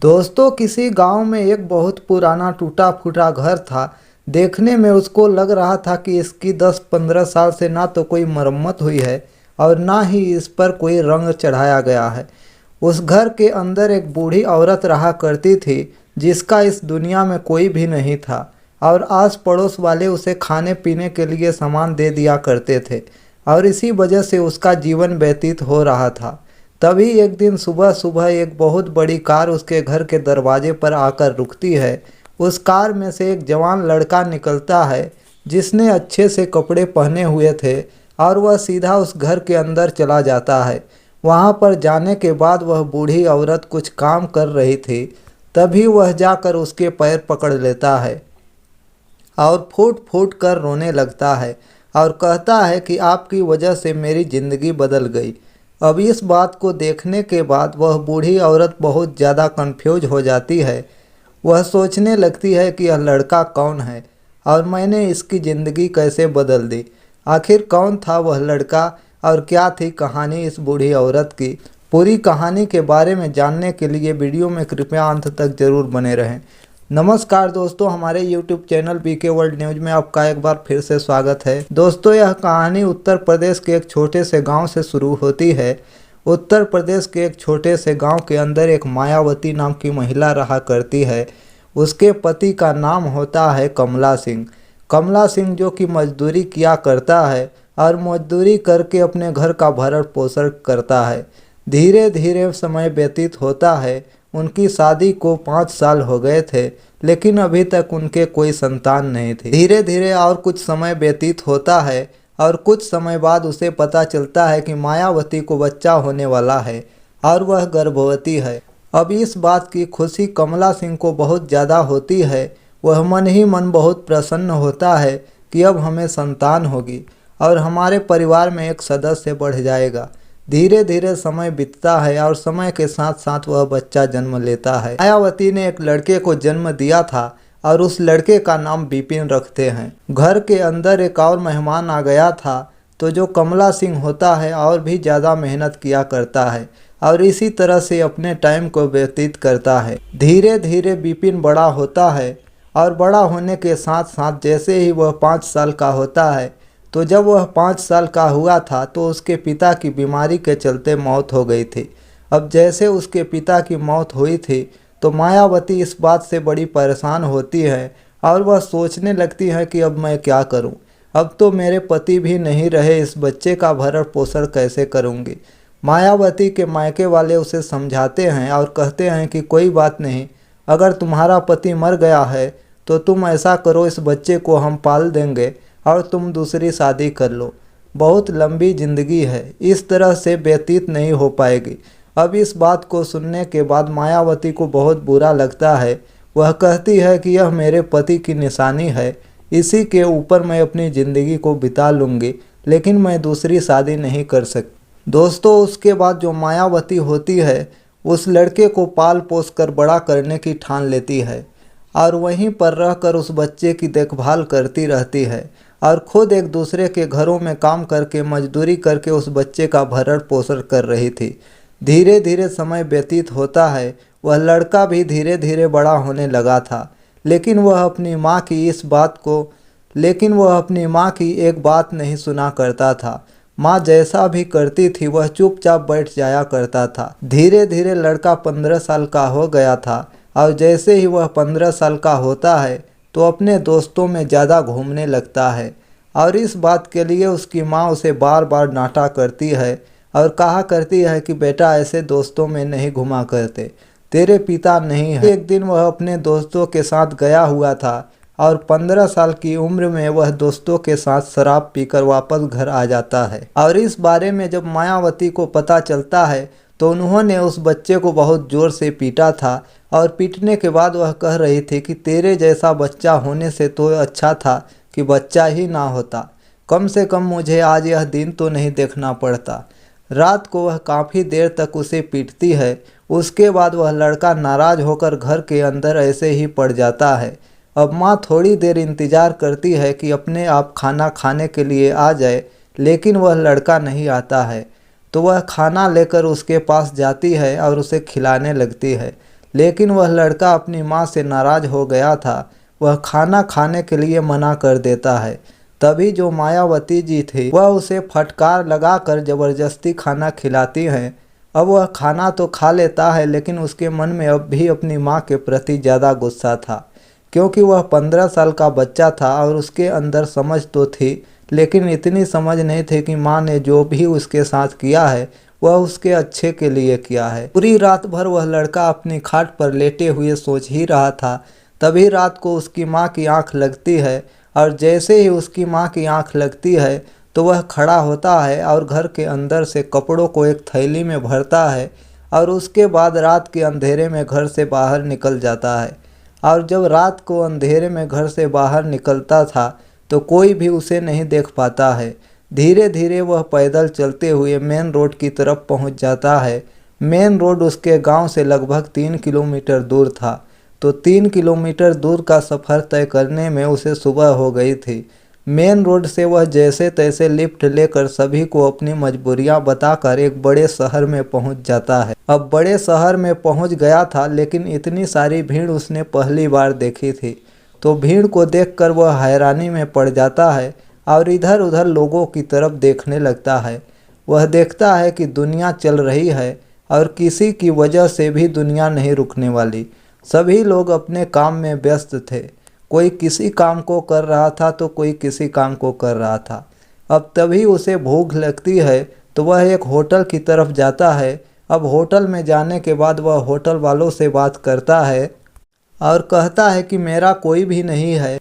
दोस्तों, किसी गांव में एक बहुत पुराना टूटा फूटा घर था। देखने में उसको लग रहा था कि इसकी 10-15 साल से ना तो कोई मरम्मत हुई है और ना ही इस पर कोई रंग चढ़ाया गया है। उस घर के अंदर एक बूढ़ी औरत रहा करती थी जिसका इस दुनिया में कोई भी नहीं था और आस पड़ोस वाले उसे खाने पीने के लिए सामान दे दिया करते थे और इसी वजह से उसका जीवन व्यतीत हो रहा था। तभी एक दिन सुबह सुबह एक बहुत बड़ी कार उसके घर के दरवाजे पर आकर रुकती है। उस कार में से एक जवान लड़का निकलता है जिसने अच्छे से कपड़े पहने हुए थे और वह सीधा उस घर के अंदर चला जाता है। वहां पर जाने के बाद वह बूढ़ी औरत कुछ काम कर रही थी। तभी वह जाकर उसके पैर पकड़ लेता है और फूट फूट कर रोने लगता है और कहता है कि आपकी वजह से मेरी ज़िंदगी बदल गई। अब इस बात को देखने के बाद वह बूढ़ी औरत बहुत ज़्यादा कंफ्यूज हो जाती है। वह सोचने लगती है कि यह लड़का कौन है और मैंने इसकी ज़िंदगी कैसे बदल दी। आखिर कौन था वह लड़का और क्या थी कहानी इस बूढ़ी औरत की। पूरी कहानी के बारे में जानने के लिए वीडियो में कृपया अंत तक जरूर बने रहें। नमस्कार दोस्तों, हमारे YouTube channel BK world news में आपका एक बार फिर से स्वागत है। दोस्तों, यह कहानी उत्तर प्रदेश के एक छोटे से गांव से शुरू होती है। उत्तर प्रदेश के एक छोटे से गांव के अंदर एक मायावती नाम की महिला रहा करती है। उसके पति का नाम होता है कमला सिंह। कमला सिंह जो कि मजदूरी किया करता है और मजदूरी करके अपने घर का भरण पोषण करता है। धीरे धीरे समय व्यतीत होता है। उनकी शादी को 5 साल हो गए थे लेकिन अभी तक उनके कोई संतान नहीं थी। धीरे धीरे और कुछ समय व्यतीत होता है और कुछ समय बाद उसे पता चलता है कि मायावती को बच्चा होने वाला है और वह गर्भवती है। अब इस बात की खुशी कमला सिंह को बहुत ज़्यादा होती है। वह मन ही मन बहुत प्रसन्न होता है कि अब हमें संतान होगी और हमारे परिवार में एक सदस्य बढ़ जाएगा। धीरे धीरे समय बीतता है और समय के साथ साथ वह बच्चा जन्म लेता है। मायावती ने एक लड़के को जन्म दिया था और उस लड़के का नाम विपिन रखते हैं। घर के अंदर एक और मेहमान आ गया था तो जो कमला सिंह होता है और भी ज़्यादा मेहनत किया करता है और इसी तरह से अपने टाइम को व्यतीत करता है। धीरे धीरे विपिन बड़ा होता है और बड़ा होने के साथ साथ जैसे ही वह 5 साल का होता है तो जब वह 5 साल का हुआ था तो उसके पिता की बीमारी के चलते मौत हो गई थी। अब जैसे उसके पिता की मौत हुई थी तो मायावती इस बात से बड़ी परेशान होती है और वह सोचने लगती है कि अब मैं क्या करूं। अब तो मेरे पति भी नहीं रहे, इस बच्चे का भरण पोषण कैसे करूंगी। मायावती के मायके वाले उसे समझाते हैं और कहते हैं कि कोई बात नहीं, अगर तुम्हारा पति मर गया है तो तुम ऐसा करो, इस बच्चे को हम पाल देंगे और तुम दूसरी शादी कर लो। बहुत लंबी ज़िंदगी है, इस तरह से व्यतीत नहीं हो पाएगी। अब इस बात को सुनने के बाद मायावती को बहुत बुरा लगता है। वह कहती है कि यह मेरे पति की निशानी है, इसी के ऊपर मैं अपनी ज़िंदगी को बिता लूँगी, लेकिन मैं दूसरी शादी नहीं कर सकती। दोस्तों, उसके बाद जो मायावती होती है उस लड़के को पाल पोस कर बड़ा करने की ठान लेती है और वहीं पर रहकर उस बच्चे की देखभाल करती रहती है और खुद एक दूसरे के घरों में काम करके मजदूरी करके उस बच्चे का भरण पोषण कर रही थी। धीरे धीरे समय व्यतीत होता है। वह लड़का भी धीरे धीरे बड़ा होने लगा था लेकिन वह अपनी माँ की एक बात नहीं सुना करता था। माँ जैसा भी करती थी वह चुपचाप बैठ जाया करता था। धीरे धीरे लड़का 15 साल का हो गया था और जैसे ही वह 15 साल का होता है तो अपने दोस्तों में ज़्यादा घूमने लगता है और इस बात के लिए उसकी माँ उसे बार बार डांटा करती है और कहा करती है कि बेटा ऐसे दोस्तों में नहीं घुमा करते, तेरे पिता नहीं है। एक दिन वह अपने दोस्तों के साथ गया हुआ था और 15 साल की उम्र में वह दोस्तों के साथ शराब पीकर वापस घर आ जाता है और इस बारे में जब मायावती को पता चलता है तो उन्होंने उस बच्चे को बहुत ज़ोर से पीटा था और पीटने के बाद वह कह रही थी कि तेरे जैसा बच्चा होने से तो अच्छा था कि बच्चा ही ना होता, कम से कम मुझे आज यह दिन तो नहीं देखना पड़ता। रात को वह काफ़ी देर तक उसे पीटती है। उसके बाद वह लड़का नाराज़ होकर घर के अंदर ऐसे ही पड़ जाता है। अब माँ थोड़ी देर इंतज़ार करती है कि अपने आप खाना खाने के लिए आ जाए लेकिन वह लड़का नहीं आता है तो वह खाना लेकर उसके पास जाती है और उसे खिलाने लगती है। लेकिन वह लड़का अपनी माँ से नाराज हो गया था। वह खाना खाने के लिए मना कर देता है। तभी जो मायावती जी थी वह उसे फटकार लगाकर जबरदस्ती खाना खिलाती हैं। अब वह खाना तो खा लेता है, लेकिन उसके मन में अब भी अपनी माँ के प्रति ज़्यादा गुस्सा था, क्योंकि वह 15 साल का बच्चा था और उसके अंदर समझ तो थी, लेकिन इतनी समझ नहीं थी कि माँ ने जो भी उसके साथ किया है वह उसके अच्छे के लिए किया है। पूरी रात भर वह लड़का अपनी खाट पर लेटे हुए सोच ही रहा था। तभी रात को उसकी माँ की आंख लगती है, और जैसे ही उसकी माँ की आंख लगती है तो वह खड़ा होता है और घर के अंदर से कपड़ों को एक थैली में भरता है, और उसके बाद रात के अंधेरे में घर से बाहर निकल जाता है। और जब रात को अंधेरे में घर से बाहर निकलता था तो कोई भी उसे नहीं देख पाता है। धीरे धीरे वह पैदल चलते हुए मेन रोड की तरफ पहुंच जाता है। मेन रोड उसके गांव से लगभग 3 किलोमीटर दूर था। तो 3 किलोमीटर दूर का सफ़र तय करने में उसे सुबह हो गई थी। मेन रोड से वह जैसे तैसे लिफ्ट लेकर सभी को अपनी मजबूरियां बताकर एक बड़े शहर में पहुंच जाता है। अब बड़े शहर में पहुंच गया था, लेकिन इतनी सारी भीड़ उसने पहली बार देखी थी। तो भीड़ को देखकर वह हैरानी में पड़ जाता है और इधर उधर लोगों की तरफ देखने लगता है। वह देखता है कि दुनिया चल रही है और किसी की वजह से भी दुनिया नहीं रुकने वाली। सभी लोग अपने काम में व्यस्त थे। कोई किसी काम को कर रहा था तो कोई किसी काम को कर रहा था। अब तभी उसे भूख लगती है तो वह एक होटल की तरफ जाता है। अब होटल में जाने के बाद वह होटल वालों से बात करता है और कहता है कि मेरा कोई भी नहीं है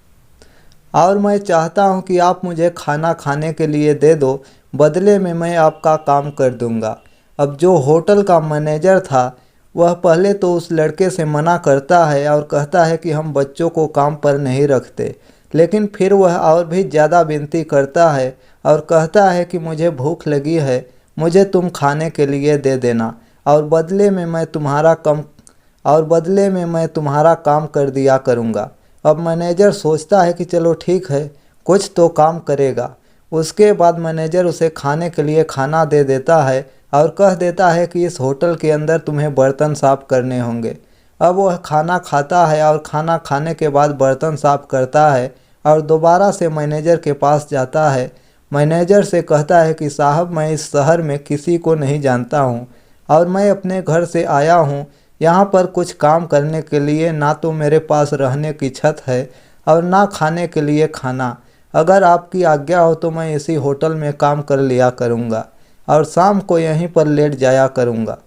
और मैं चाहता हूं कि आप मुझे खाना खाने के लिए दे दो, बदले में मैं आपका काम कर दूंगा। अब जो होटल का मैनेजर था वह पहले तो उस लड़के से मना करता है और कहता है कि हम बच्चों को काम पर नहीं रखते, लेकिन फिर वह और भी ज़्यादा विनती करता है और कहता है कि मुझे भूख लगी है, मुझे तुम खाने के लिए दे देना और बदले में मैं तुम्हारा काम कर दिया करूँगा। अब मैनेजर सोचता है कि चलो ठीक है, कुछ तो काम करेगा। उसके बाद मैनेजर उसे खाने के लिए खाना दे देता है और कह देता है कि इस होटल के अंदर तुम्हें बर्तन साफ करने होंगे। अब वह खाना खाता है और खाना खाने के बाद बर्तन साफ करता है और दोबारा से मैनेजर के पास जाता है। मैनेजर से कहता है कि साहब, मैं इस शहर में किसी को नहीं जानता हूँ और मैं अपने घर से आया हूँ यहाँ पर कुछ काम करने के लिए। ना तो मेरे पास रहने की छत है और ना खाने के लिए खाना। अगर आपकी आज्ञा हो तो मैं इसी होटल में काम कर लिया करूँगा और शाम को यहीं पर लेट जाया करूँगा।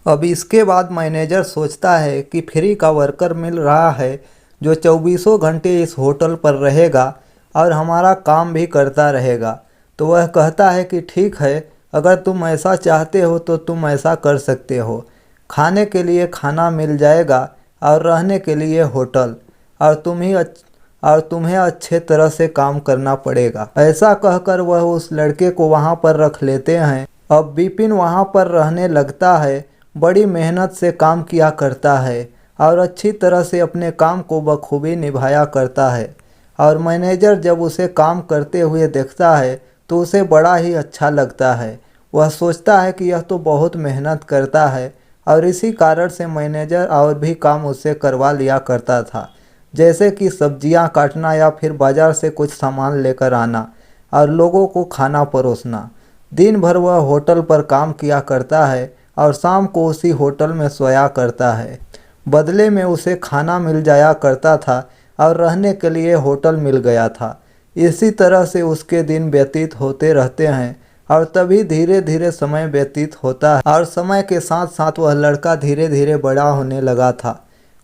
अब इसके बाद मैनेजर सोचता है कि फ्री का वर्कर मिल रहा है जो 24 घंटे इस होटल पर रहेगा और हमारा काम भी करता रहेगा। तो वह कहता है कि ठीक है, अगर तुम ऐसा चाहते हो तो तुम ऐसा कर सकते हो। खाने के लिए खाना मिल जाएगा और रहने के लिए होटल, और तुम्हें अच्छे तरह से काम करना पड़ेगा। ऐसा कहकर वह उस लड़के को वहाँ पर रख लेते हैं। अब विपिन वहाँ पर रहने लगता है, बड़ी मेहनत से काम किया करता है और अच्छी तरह से अपने काम को बखूबी निभाया करता है। और मैनेजर जब उसे काम करते हुए देखता है तो उसे बड़ा ही अच्छा लगता है। वह सोचता है कि यह तो बहुत मेहनत करता है, और इसी कारण से मैनेजर और भी काम उससे करवा लिया करता था, जैसे कि सब्जियां काटना या फिर बाज़ार से कुछ सामान लेकर आना और लोगों को खाना परोसना। दिन भर वह होटल पर काम किया करता है और शाम को उसी होटल में सोया करता है। बदले में उसे खाना मिल जाया करता था और रहने के लिए होटल मिल गया था। इसी तरह से उसके दिन व्यतीत होते रहते हैं और तभी धीरे धीरे समय व्यतीत होता है और समय के साथ साथ वह लड़का धीरे धीरे बड़ा होने लगा था।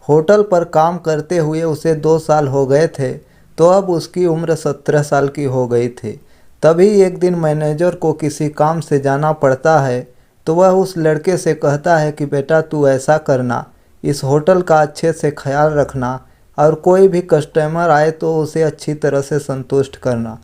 होटल पर काम करते हुए उसे 2 साल हो गए थे, तो अब उसकी उम्र 17 साल की हो गई थी। तभी एक दिन मैनेजर को किसी काम से जाना पड़ता है, तो वह उस लड़के से कहता है कि बेटा, तू ऐसा करना, इस होटल का अच्छे से ख्याल रखना और कोई भी कस्टमर आए तो उसे अच्छी तरह से संतुष्ट करना।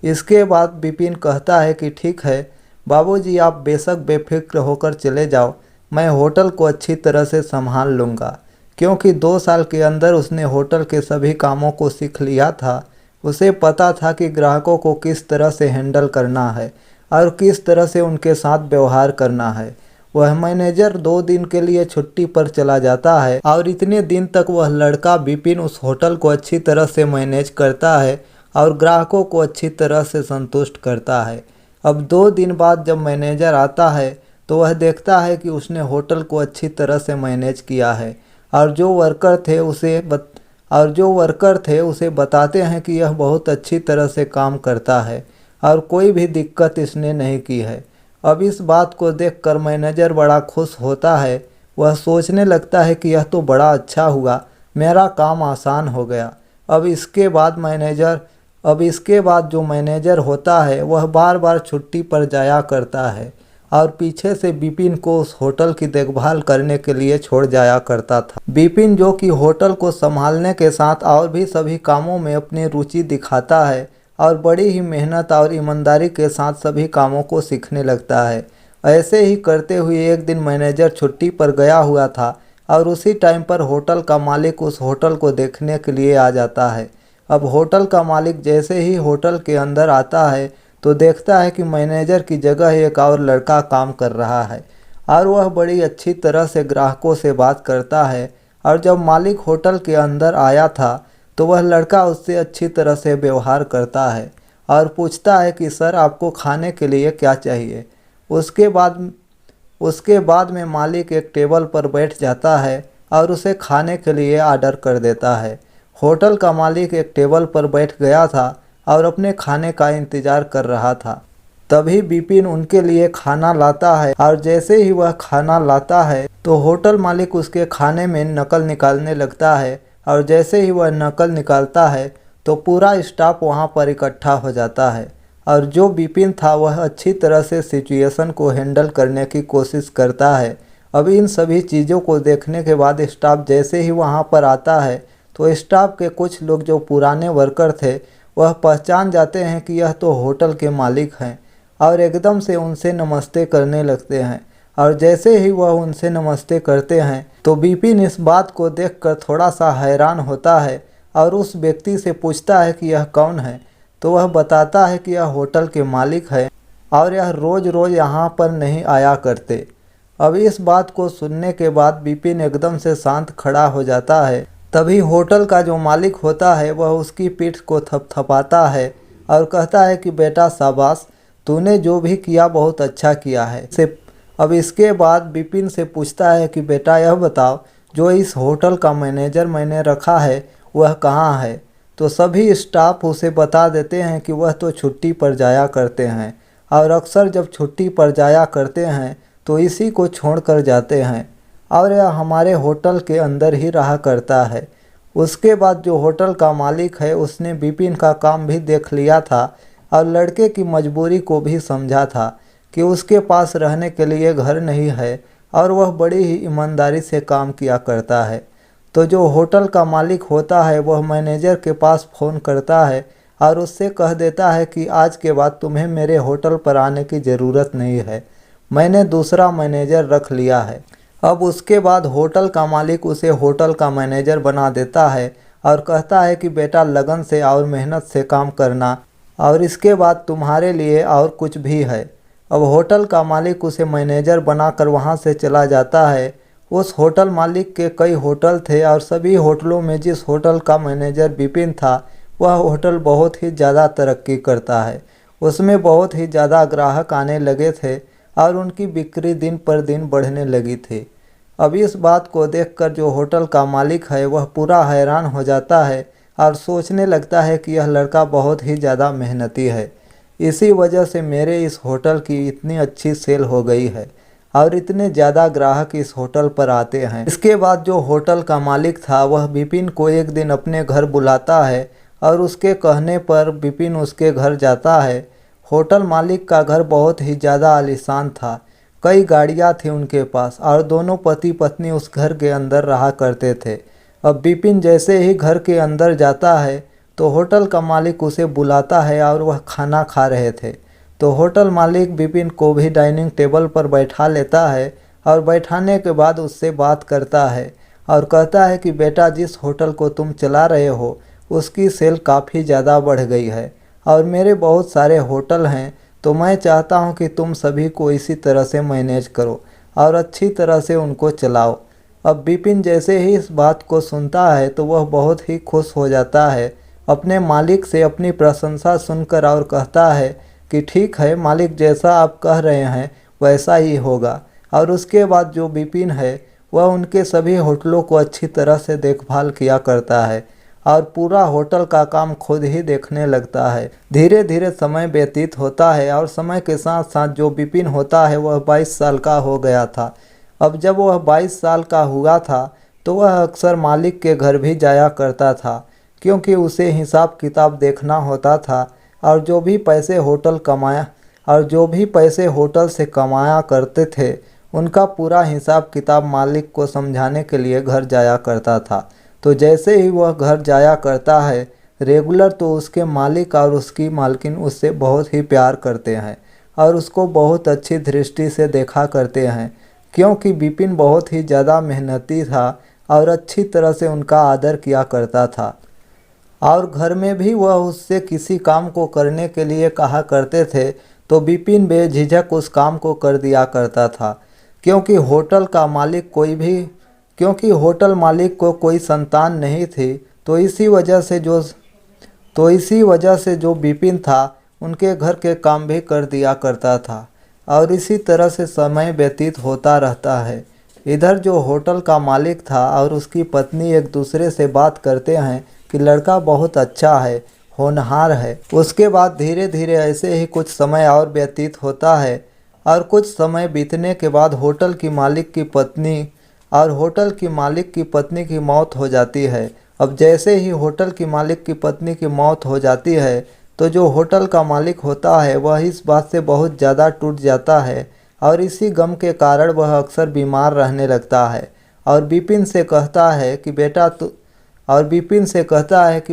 इसके बाद विपिन कहता है कि ठीक है बाबूजी, आप बेशक बेफिक्र होकर चले जाओ, मैं होटल को अच्छी तरह से संभाल लूँगा। क्योंकि 2 साल के अंदर उसने होटल के सभी कामों को सीख लिया था। उसे पता था कि ग्राहकों को किस तरह से हैंडल करना है और किस तरह से उनके साथ व्यवहार करना है। वह मैनेजर 2 दिन के लिए छुट्टी पर चला जाता है और इतने दिन तक वह लड़का विपिन उस होटल को अच्छी तरह से मैनेज करता है और ग्राहकों को अच्छी तरह से संतुष्ट करता है। अब 2 दिन बाद जब मैनेजर आता है तो वह देखता है कि उसने होटल को अच्छी तरह से मैनेज किया है और जो वर्कर थे उसे बताते हैं कि यह बहुत अच्छी तरह से काम करता है और कोई भी दिक्कत इसने नहीं की है। अब इस बात को देखकर मैनेजर बड़ा खुश होता है। वह सोचने लगता है कि यह तो बड़ा अच्छा हुआ, मेरा काम आसान हो गया। अब इसके बाद जो मैनेजर होता है वह बार बार छुट्टी पर जाया करता है और पीछे से विपिन को उस होटल की देखभाल करने के लिए छोड़ जाया करता था। विपिन जो कि होटल को संभालने के साथ और भी सभी कामों में अपनी रुचि दिखाता है और बड़ी ही मेहनत और ईमानदारी के साथ सभी कामों को सीखने लगता है। ऐसे ही करते हुए एक दिन मैनेजर छुट्टी पर गया हुआ था और उसी टाइम पर होटल का मालिक उस होटल को देखने के लिए आ जाता है। अब होटल का मालिक जैसे ही होटल के अंदर आता है तो देखता है कि मैनेजर की जगह एक और लड़का काम कर रहा है और वह बड़ी अच्छी तरह से ग्राहकों से बात करता है। और जब मालिक होटल के अंदर आया था तो वह लड़का उससे अच्छी तरह से व्यवहार करता है और पूछता है कि सर आपको खाने के लिए क्या चाहिए। उसके बाद में मालिक एक टेबल पर बैठ जाता है और उसे खाने के लिए आर्डर कर देता है। होटल का मालिक एक टेबल पर बैठ गया था और अपने खाने का इंतज़ार कर रहा था। तभी विपिन उनके लिए खाना लाता है और जैसे ही वह खाना लाता है तो होटल मालिक उसके खाने में नकल निकालने लगता है और जैसे ही वह नकल निकालता है तो पूरा स्टाफ वहां पर इकट्ठा हो जाता है और जो विपिन था वह अच्छी तरह से सिचुएशन को हैंडल करने की कोशिश करता है। अब इन सभी चीज़ों को देखने के बाद स्टाफ जैसे ही वहां पर आता है तो स्टाफ के कुछ लोग जो पुराने वर्कर थे वह पहचान जाते हैं कि यह तो होटल के मालिक हैं और एकदम से उनसे नमस्ते करने लगते हैं। और जैसे ही वह उनसे नमस्ते करते हैं तो विपिन इस बात को देखकर थोड़ा सा हैरान होता है और उस व्यक्ति से पूछता है कि यह कौन है। तो वह बताता है कि यह होटल के मालिक है और यह रोज़ रोज़ यहाँ पर नहीं आया करते। अब इस बात को सुनने के बाद विपिन एकदम से शांत खड़ा हो जाता है। तभी होटल का जो मालिक होता है वह उसकी पीठ को थपथपाता है और कहता है कि बेटा शाबाश, तूने जो भी किया बहुत अच्छा किया है। अब इसके बाद विपिन से पूछता है कि बेटा यह बताओ, जो इस होटल का मैनेजर मैंने रखा है वह कहाँ है। तो सभी स्टाफ उसे बता देते हैं कि वह तो छुट्टी पर जाया करते हैं और अक्सर जब छुट्टी पर जाया करते हैं तो इसी को छोड़कर जाते हैं और यह हमारे होटल के अंदर ही रहा करता है। उसके बाद जो होटल का मालिक है उसने विपिन का काम भी देख लिया था और लड़के की मजबूरी को भी समझा था कि उसके पास रहने के लिए घर नहीं है और वह बड़ी ही ईमानदारी से काम किया करता है। तो जो होटल का मालिक होता है वह मैनेजर के पास फ़ोन करता है और उससे कह देता है कि आज के बाद तुम्हें मेरे होटल पर आने की ज़रूरत नहीं है, मैंने दूसरा मैनेजर रख लिया है। अब उसके बाद होटल का मालिक उसे होटल का मैनेजर बना देता है और कहता है कि बेटा लगन से और मेहनत से काम करना और इसके बाद तुम्हारे लिए और कुछ भी है। अब होटल का मालिक उसे मैनेजर बनाकर वहां से चला जाता है। उस होटल मालिक के कई होटल थे और सभी होटलों में जिस होटल का मैनेजर विपिन था वह होटल बहुत ही ज़्यादा तरक्की करता है। उसमें बहुत ही ज़्यादा ग्राहक आने लगे थे और उनकी बिक्री दिन पर दिन बढ़ने लगी थी। अब इस बात को देखकर जो होटल का मालिक है वह पूरा हैरान हो जाता है और सोचने लगता है कि यह लड़का बहुत ही ज़्यादा मेहनती है, इसी वजह से मेरे इस होटल की इतनी अच्छी सेल हो गई है और इतने ज़्यादा ग्राहक इस होटल पर आते हैं। इसके बाद जो होटल का मालिक था वह विपिन को एक दिन अपने घर बुलाता है और उसके कहने पर विपिन उसके घर जाता है। होटल मालिक का घर बहुत ही ज़्यादा आलीशान था, कई गाड़ियाँ थी उनके पास और दोनों पति पत्नी उस घर के अंदर रहा करते थे। अब विपिन जैसे ही घर के अंदर जाता है तो होटल का मालिक उसे बुलाता है और वह खाना खा रहे थे। तो होटल मालिक विपिन को भी डाइनिंग टेबल पर बैठा लेता है और बैठाने के बाद उससे बात करता है और कहता है कि बेटा जिस होटल को तुम चला रहे हो उसकी सेल काफ़ी ज़्यादा बढ़ गई है और मेरे बहुत सारे होटल हैं, तो मैं चाहता हूं कि तुम सभी को इसी तरह से मैनेज करो और अच्छी तरह से उनको चलाओ। अब विपिन जैसे ही इस बात को सुनता है तो वह बहुत ही खुश हो जाता है अपने मालिक से अपनी प्रशंसा सुनकर, और कहता है कि ठीक है मालिक, जैसा आप कह रहे हैं वैसा ही होगा। और उसके बाद जो विपिन है वह उनके सभी होटलों को अच्छी तरह से देखभाल किया करता है और पूरा होटल का काम खुद ही देखने लगता है। धीरे धीरे समय व्यतीत होता है और समय के साथ साथ जो विपिन होता है वह 22 साल का हो गया था। अब जब वह 22 साल का हुआ था तो वह अक्सर मालिक के घर भी जाया करता था, क्योंकि उसे हिसाब किताब देखना होता था। और जो भी पैसे होटल से कमाया करते थे उनका पूरा हिसाब किताब मालिक को समझाने के लिए घर जाया करता था। तो जैसे ही वह घर जाया करता है रेगुलर, तो उसके मालिक और उसकी मालकिन उससे बहुत ही प्यार करते हैं और उसको बहुत अच्छी दृष्टि से देखा करते हैं, क्योंकि विपिन बहुत ही ज़्यादा मेहनती था और अच्छी तरह से उनका आदर किया करता था। और घर में भी वह उससे किसी काम को करने के लिए कहा करते थे तो विपिन बेझिझक उस काम को कर दिया करता था, क्योंकि होटल मालिक को कोई संतान नहीं थी। तो इसी वजह से जो विपिन था उनके घर के काम भी कर दिया करता था और इसी तरह से समय व्यतीत होता रहता है। इधर जो होटल का मालिक था और उसकी पत्नी एक दूसरे से बात करते हैं कि लड़का बहुत अच्छा है, होनहार है। उसके बाद धीरे धीरे ऐसे ही कुछ समय और व्यतीत होता है और कुछ समय बीतने के बाद होटल की मालिक की पत्नी की मौत हो जाती है। अब जैसे ही होटल की मालिक की पत्नी की मौत हो जाती है तो जो होटल का मालिक होता है वह इस बात से बहुत ज़्यादा टूट जाता है और इसी गम के कारण वह अक्सर बीमार रहने लगता है और विपिन से कहता है कि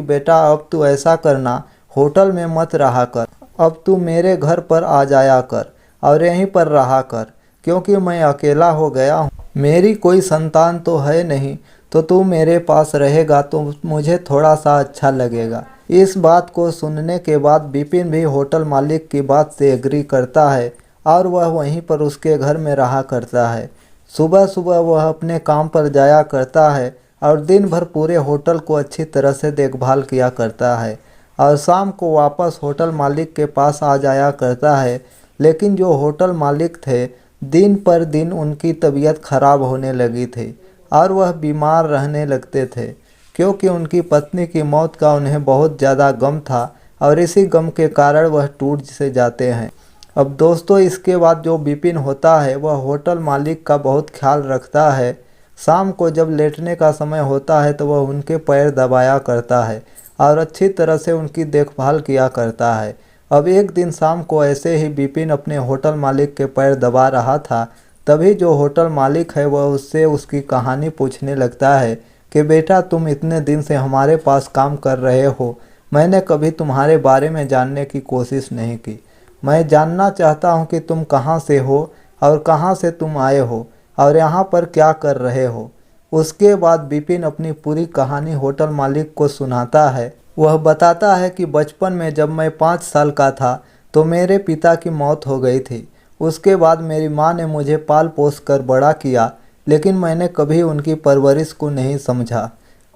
बेटा अब तू ऐसा करना, होटल में मत रहा कर, अब तू मेरे घर पर आ जाया कर और यहीं पर रहा कर, क्योंकि मैं अकेला हो गया हूँ, मेरी कोई संतान तो है नहीं, तो तू मेरे पास रहेगा तो मुझे थोड़ा सा अच्छा लगेगा। इस बात को सुनने के बाद विपिन भी होटल मालिक की बात से एग्री करता है और वह वहीं पर उसके घर में रहा करता है। सुबह सुबह वह अपने काम पर जाया करता है और दिन भर पूरे होटल को अच्छी तरह से देखभाल किया करता है और शाम को वापस होटल मालिक के पास आ जाया करता है। लेकिन जो होटल मालिक थे दिन पर दिन उनकी तबीयत खराब होने लगी थी और वह बीमार रहने लगते थे, क्योंकि उनकी पत्नी की मौत का उन्हें बहुत ज़्यादा गम था और इसी गम के कारण वह टूट से जाते हैं। अब दोस्तों, इसके बाद जो विपिन होता है वह होटल मालिक का बहुत ख्याल रखता है। शाम को जब लेटने का समय होता है तो वह उनके पैर दबाया करता है और अच्छी तरह से उनकी देखभाल किया करता है। अब एक दिन शाम को ऐसे ही विपिन अपने होटल मालिक के पैर दबा रहा था, तभी जो होटल मालिक है वह उससे उसकी कहानी पूछने लगता है कि बेटा, तुम इतने दिन से हमारे पास काम कर रहे हो, मैंने कभी तुम्हारे बारे में जानने की कोशिश नहीं की। मैं जानना चाहता हूँ कि तुम कहाँ से हो और कहाँ से तुम आए हो और यहाँ पर क्या कर रहे हो। उसके बाद विपिन अपनी पूरी कहानी होटल मालिक को सुनाता है। वह बताता है कि बचपन में जब मैं 5 साल का था तो मेरे पिता की मौत हो गई थी। उसके बाद मेरी माँ ने मुझे पाल पोस कर बड़ा किया, लेकिन मैंने कभी उनकी परवरिश को नहीं समझा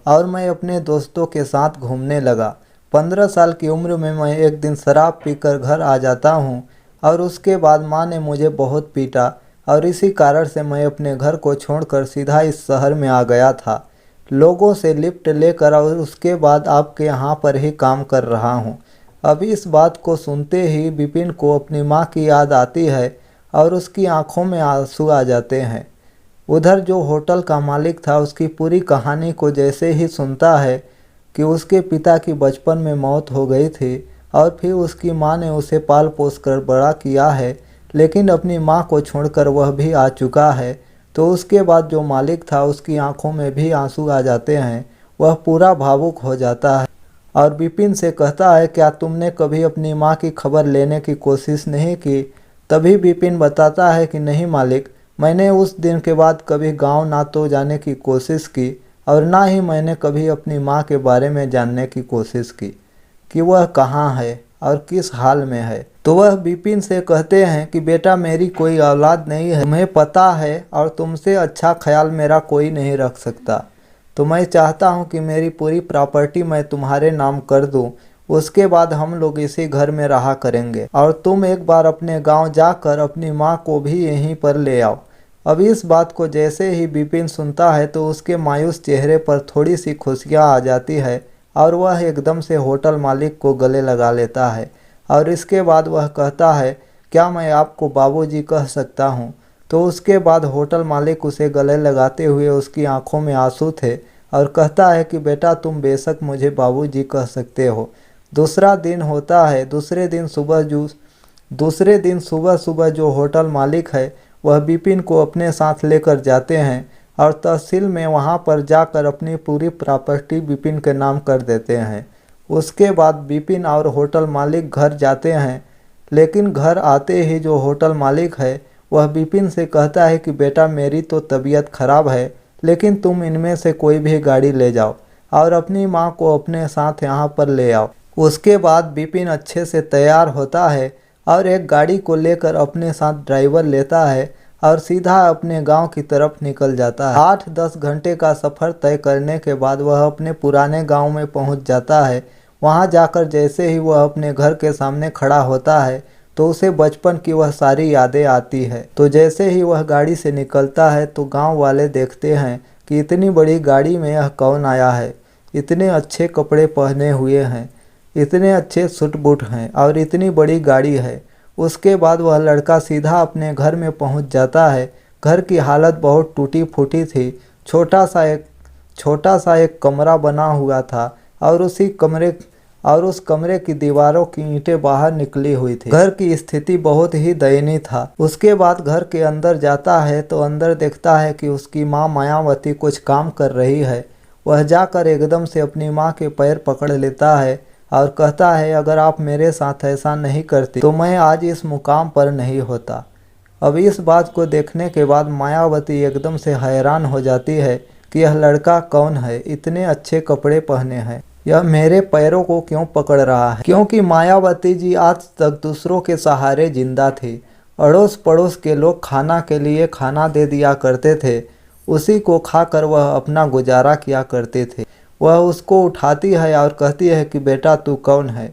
और मैं अपने दोस्तों के साथ घूमने लगा। 15 साल की उम्र में मैं एक दिन शराब पीकर घर आ जाता हूँ और उसके बाद माँ ने मुझे बहुत पीटा और इसी कारण से मैं अपने घर को छोड़कर सीधा इस शहर में आ गया था, लोगों से लिफ्ट लेकर, और उसके बाद आपके यहाँ पर ही काम कर रहा हूँ। अब इस बात को सुनते ही विपिन को अपनी माँ की याद आती है और उसकी आंखों में आंसू आ जाते हैं। उधर जो होटल का मालिक था उसकी पूरी कहानी को जैसे ही सुनता है कि उसके पिता की बचपन में मौत हो गई थी और फिर उसकी माँ ने उसे पाल पोस कर बड़ा किया है, लेकिन अपनी माँ को छोड़कर वह भी आ चुका है, तो उसके बाद जो मालिक था उसकी आंखों में भी आंसू आ जाते हैं। वह पूरा भावुक हो जाता है और विपिन से कहता है, क्या तुमने कभी अपनी माँ की खबर लेने की कोशिश नहीं की? तभी विपिन बताता है कि नहीं मालिक, मैंने उस दिन के बाद कभी गांव ना तो जाने की कोशिश की और ना ही मैंने कभी अपनी माँ के बारे में जानने की कोशिश की कि वह कहाँ है और किस हाल में है। तो वह विपिन से कहते हैं कि बेटा मेरी कोई औलाद नहीं है, तुम्हें पता है, और तुमसे अच्छा ख्याल मेरा कोई नहीं रख सकता। तो मैं चाहता हूँ कि मेरी पूरी प्रॉपर्टी मैं तुम्हारे नाम कर दूँ, उसके बाद हम लोग इसी घर में रहा करेंगे, और तुम एक बार अपने गांव जाकर अपनी माँ को भी यहीं पर ले आओ। अब इस बात को जैसे ही विपिन सुनता है तो उसके मायूस चेहरे पर थोड़ी सी खुशियाँ आ जाती है और वह एकदम से होटल मालिक को गले लगा लेता है। और इसके बाद वह कहता है, क्या मैं आपको बाबूजी कह सकता हूँ? तो उसके बाद होटल मालिक उसे गले लगाते हुए उसकी आंखों में आंसू थे और कहता है कि बेटा तुम बेशक मुझे बाबूजी कह सकते हो। दूसरा दिन होता है। दूसरे दिन सुबह सुबह जो होटल मालिक है वह विपिन को अपने साथ लेकर जाते हैं और तहसील में वहां पर जाकर अपनी पूरी प्रॉपर्टी विपिन के नाम कर देते हैं। उसके बाद विपिन और होटल मालिक घर जाते हैं, लेकिन घर आते ही जो होटल मालिक है वह विपिन से कहता है कि बेटा मेरी तो तबीयत खराब है, लेकिन तुम इनमें से कोई भी गाड़ी ले जाओ और अपनी माँ को अपने साथ यहाँ पर ले आओ। उसके बाद विपिन अच्छे से तैयार होता है और एक गाड़ी को लेकर अपने साथ ड्राइवर लेता है और सीधा अपने गांव की तरफ निकल जाता है। 8-10 घंटे का सफ़र तय करने के बाद वह अपने पुराने गांव में पहुंच जाता है। वहां जाकर जैसे ही वह अपने घर के सामने खड़ा होता है तो उसे बचपन की वह सारी यादें आती है। तो जैसे ही वह गाड़ी से निकलता है तो गांव वाले देखते हैं कि इतनी बड़ी गाड़ी में यह कौन आया है, इतने अच्छे कपड़े पहने हुए हैं, इतने अच्छे सूट बूट हैं और इतनी बड़ी गाड़ी है। उसके बाद वह लड़का सीधा अपने घर में पहुंच जाता है। घर की हालत बहुत टूटी फूटी थी। छोटा सा एक कमरा बना हुआ था और उस कमरे की दीवारों की ईंटें बाहर निकली हुई थी। घर की स्थिति बहुत ही दयनीय था। उसके बाद घर के अंदर जाता है तो अंदर देखता है कि उसकी माँ मायावती कुछ काम कर रही है। वह जाकर एकदम से अपनी माँ के पैर पकड़ लेता है और कहता है, अगर आप मेरे साथ ऐसा नहीं करती तो मैं आज इस मुकाम पर नहीं होता। अब इस बात को देखने के बाद मायावती एकदम से हैरान हो जाती है कि यह लड़का कौन है, इतने अच्छे कपड़े पहने हैं, यह मेरे पैरों को क्यों पकड़ रहा है। क्योंकि मायावती जी आज तक दूसरों के सहारे जिंदा थी। अड़ोस पड़ोस के लोग खाना के लिए खाना दे दिया करते थे, उसी को खाकर वह अपना गुजारा किया करते थे। वह उसको उठाती है और कहती है कि बेटा तू कौन है।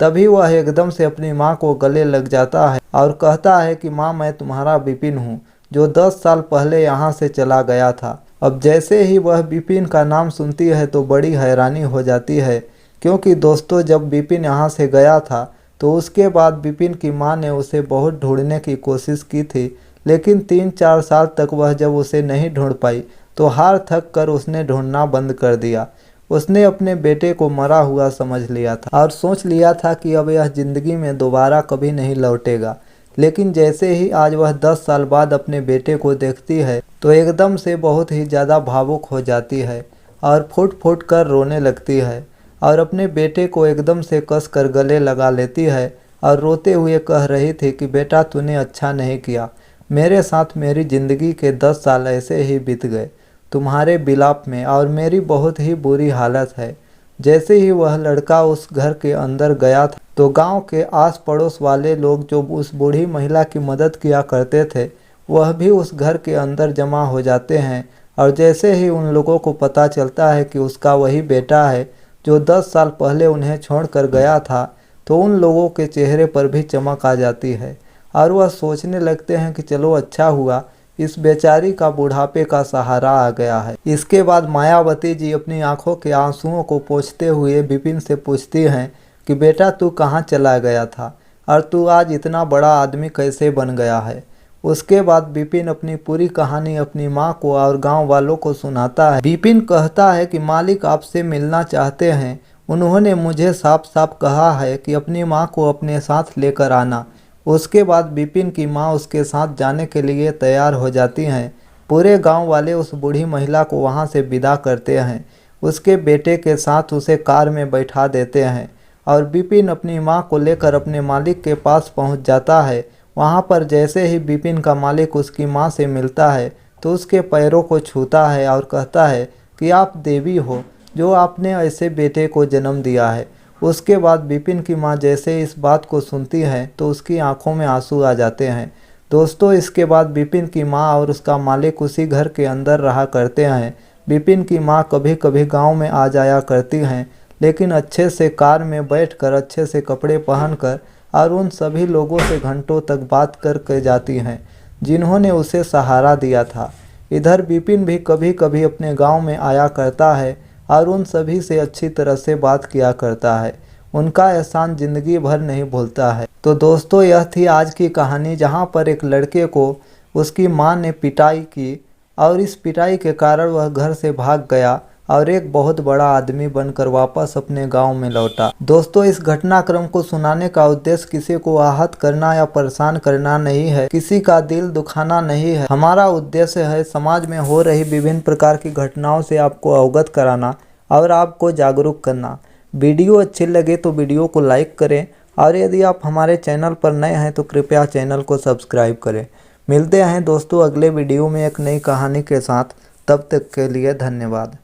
तभी वह एकदम से अपनी माँ को गले लग जाता है और कहता है कि माँ मैं तुम्हारा विपिन हूँ, जो 10 साल पहले यहाँ से चला गया था। अब जैसे ही वह विपिन का नाम सुनती है तो बड़ी हैरानी हो जाती है, क्योंकि दोस्तों जब विपिन यहाँ से गया था तो उसके बाद विपिन की माँ ने उसे बहुत ढूंढने की कोशिश की थी, लेकिन 3-4 साल तक वह जब उसे नहीं ढूंढ पाई तो हार थक कर उसने ढूंढना बंद कर दिया। उसने अपने बेटे को मरा हुआ समझ लिया था और सोच लिया था कि अब यह जिंदगी में दोबारा कभी नहीं लौटेगा। लेकिन जैसे ही आज वह 10 साल बाद अपने बेटे को देखती है तो एकदम से बहुत ही ज़्यादा भावुक हो जाती है और फूट फूट कर रोने लगती है और अपने बेटे को एकदम से कस कर गले लगा लेती है और रोते हुए कह रही थी कि बेटा तूने अच्छा नहीं किया, मेरे साथ मेरी ज़िंदगी के 10 साल ऐसे ही बीत गए तुम्हारे बिलाप में और मेरी बहुत ही बुरी हालत है। जैसे ही वह लड़का उस घर के अंदर गया था तो गांव के आस पड़ोस वाले लोग जो उस बूढ़ी महिला की मदद किया करते थे वह भी उस घर के अंदर जमा हो जाते हैं। और जैसे ही उन लोगों को पता चलता है कि उसका वही बेटा है जो 10 साल पहले उन्हें छोड़कर गया था, तो उन लोगों के चेहरे पर भी चमक आ जाती है और वह सोचने लगते हैं कि चलो अच्छा हुआ इस बेचारी का बुढ़ापे का सहारा आ गया है। इसके बाद मायावती जी अपनी आंखों के आंसुओं को पोंछते हुए विपिन से पूछती हैं कि बेटा तू कहाँ चला गया था और तू आज इतना बड़ा आदमी कैसे बन गया है। उसके बाद विपिन अपनी पूरी कहानी अपनी माँ को और गांव वालों को सुनाता है। विपिन कहता है कि मालिक आपसे मिलना चाहते हैं, उन्होंने मुझे साफ साफ कहा है कि अपनी माँ को अपने साथ लेकर आना। उसके बाद विपिन की माँ उसके साथ जाने के लिए तैयार हो जाती हैं। पूरे गांव वाले उस बूढ़ी महिला को वहां से विदा करते हैं, उसके बेटे के साथ उसे कार में बैठा देते हैं और विपिन अपनी माँ को लेकर अपने मालिक के पास पहुंच जाता है। वहां पर जैसे ही विपिन का मालिक उसकी माँ से मिलता है तो उसके पैरों को छूता है और कहता है कि आप देवी हो जो आपने ऐसे बेटे को जन्म दिया है। उसके बाद विपिन की माँ जैसे इस बात को सुनती है तो उसकी आंखों में आंसू आ जाते हैं। दोस्तों, इसके बाद विपिन की माँ और उसका मालिक उसी घर के अंदर रहा करते हैं। विपिन की माँ कभी कभी गांव में आ जाया करती हैं, लेकिन अच्छे से कार में बैठकर अच्छे से कपड़े पहनकर और उन सभी लोगों से घंटों तक बात करके जाती हैं जिन्होंने उसे सहारा दिया था। इधर विपिन भी कभी कभी अपने गांव में आया करता है और उन सभी से अच्छी तरह से बात किया करता है। उनका एहसान जिंदगी भर नहीं भूलता है। तो दोस्तों, यह थी आज की कहानी, जहां पर एक लड़के को उसकी मां ने पिटाई की और इस पिटाई के कारण वह घर से भाग गया और एक बहुत बड़ा आदमी बनकर वापस अपने गांव में लौटा। दोस्तों, इस घटनाक्रम को सुनाने का उद्देश्य किसी को आहत करना या परेशान करना नहीं है, किसी का दिल दुखाना नहीं है। हमारा उद्देश्य है समाज में हो रही विभिन्न प्रकार की घटनाओं से आपको अवगत कराना और आपको जागरूक करना। वीडियो अच्छी लगे तो वीडियो को लाइक करें और यदि आप हमारे चैनल पर नए हैं तो कृपया चैनल को सब्सक्राइब करें। मिलते हैं दोस्तों अगले वीडियो में एक नई कहानी के साथ। तब तक के लिए धन्यवाद।